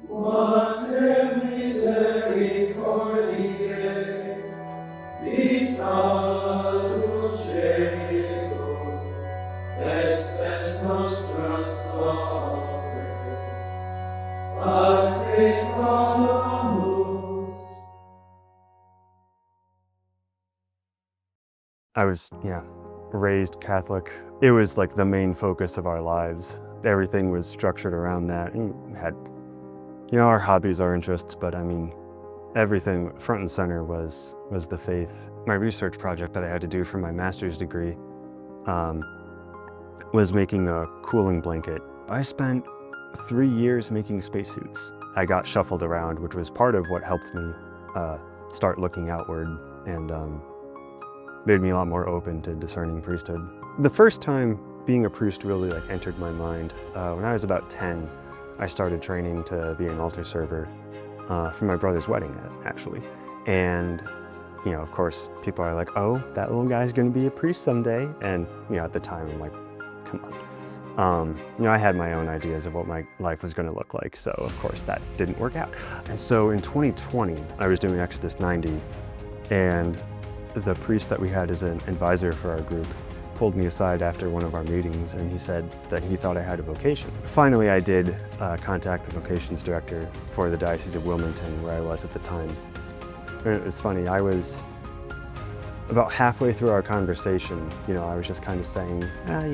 Mater misericordiae, vita lucero, espes nostra salve. Patrimonus. I was, raised Catholic. It was like the main focus of our lives. Everything was structured around that. And had, our hobbies, our interests, but I mean, everything front and center was the faith. My research project that I had to do for my master's degree was making a cooling blanket. I spent 3 years making spacesuits. I got shuffled around, which was part of what helped me start looking outward and made me a lot more open to discerning priesthood. The first time being a priest really entered my mind. When I was about 10, I started training to be an altar server for my brother's wedding, actually. And, of course, people are like, oh, that little guy's gonna be a priest someday. And, at the time, I'm like, come on. I had my own ideas of what my life was gonna look like, so of course that didn't work out. And so in 2020, I was doing Exodus 90, and the priest that we had as an advisor for our group pulled me aside after one of our meetings, and he said that he thought I had a vocation. Finally, I did contact the vocations director for the Diocese of Wilmington, where I was at the time. And it was funny, I was about halfway through our conversation, I was just kind of saying, I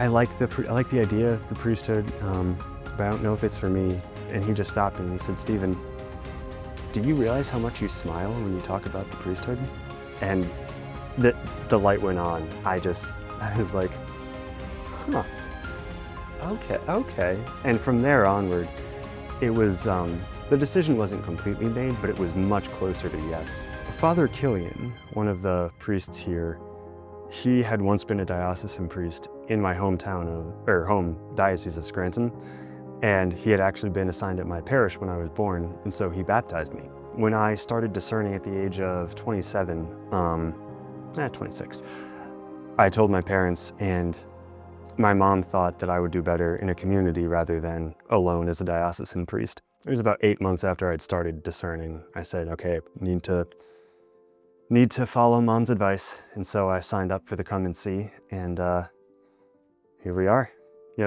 like the idea of the priesthood, but I don't know if it's for me. And he just stopped me and he said, Stephen, do you realize how much you smile when you talk about the priesthood? And the light went on. I was like, huh, okay. And from there onward, it was, the decision wasn't completely made, but it was much closer to yes. Father Killian, one of the priests here, he had once been a diocesan priest in my home diocese of Scranton, and he had actually been assigned at my parish when I was born, and so he baptized me. When I started discerning at the age of 26, I told my parents, and my mom thought that I would do better in a community rather than alone as a diocesan priest. It was about 8 months after I'd started discerning. I said, okay, need to follow mom's advice. And so I signed up for the come and see, and here we are.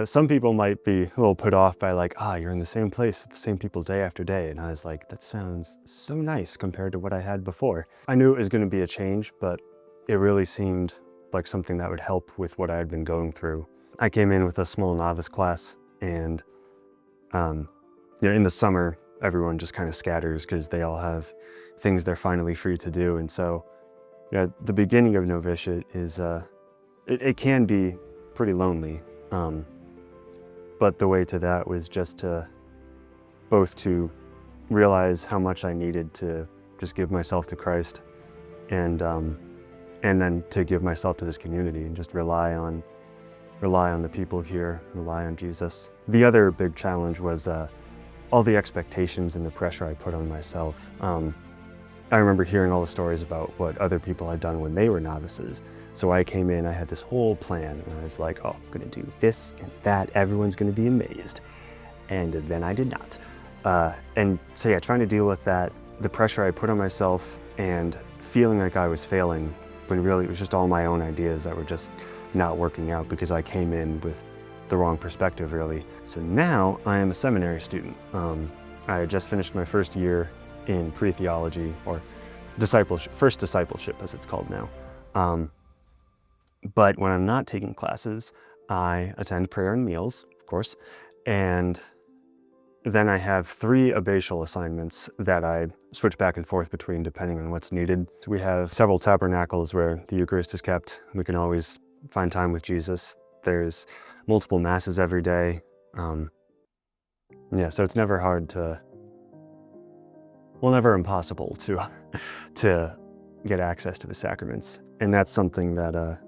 Some people might be a little put off by you're in the same place with the same people day after day. And I was like, that sounds so nice compared to what I had before. I knew it was going to be a change, but it really seemed like something that would help with what I had been going through. I came in with a small novice class, and in the summer, everyone just kind of scatters because they all have things they're finally free to do. And so the beginning of novitiate is, it can be pretty lonely. But the way to that was just to realize how much I needed to just give myself to Christ, and then to give myself to this community and just rely on the people here, rely on Jesus. The other big challenge was all the expectations and the pressure I put on myself. I remember hearing all the stories about what other people had done when they were novices. So I came in, I had this whole plan, and I was like, oh, I'm gonna do this and that, everyone's gonna be amazed. And then I did not. And so trying to deal with that, the pressure I put on myself, and feeling like I was failing, when really it was just all my own ideas that were just not working out because I came in with the wrong perspective, really. So now I am a seminary student. I just finished my first year in pre-theology, or first discipleship as it's called now. But when I'm not taking classes, I attend prayer and meals, of course, and then I have 3 abbatial assignments that I switch back and forth between depending on what's needed. So we have several tabernacles where the Eucharist is kept. We can always find time with Jesus. There's multiple masses every day. So it's never never impossible to get access to the sacraments. And that's something that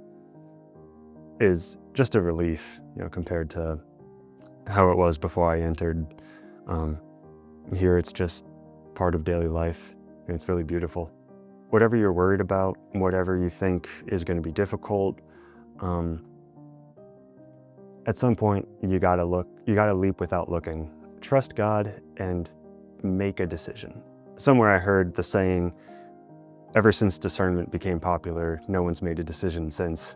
is just a relief, compared to how it was before I entered. Here it's just part of daily life, and it's really beautiful. Whatever you're worried about, whatever you think is going to be difficult, at some point you gotta leap without looking. trust God and make a decision. Somewhere I heard the saying, ever since discernment became popular, no one's made a decision since.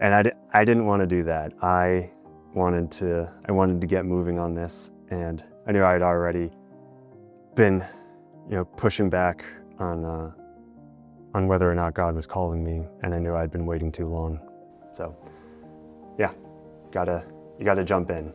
And I didn't want to do that. I wanted to get moving on this, and I knew I had already been, pushing back on whether or not God was calling me, and I knew I'd been waiting too long. So, yeah, you gotta jump in.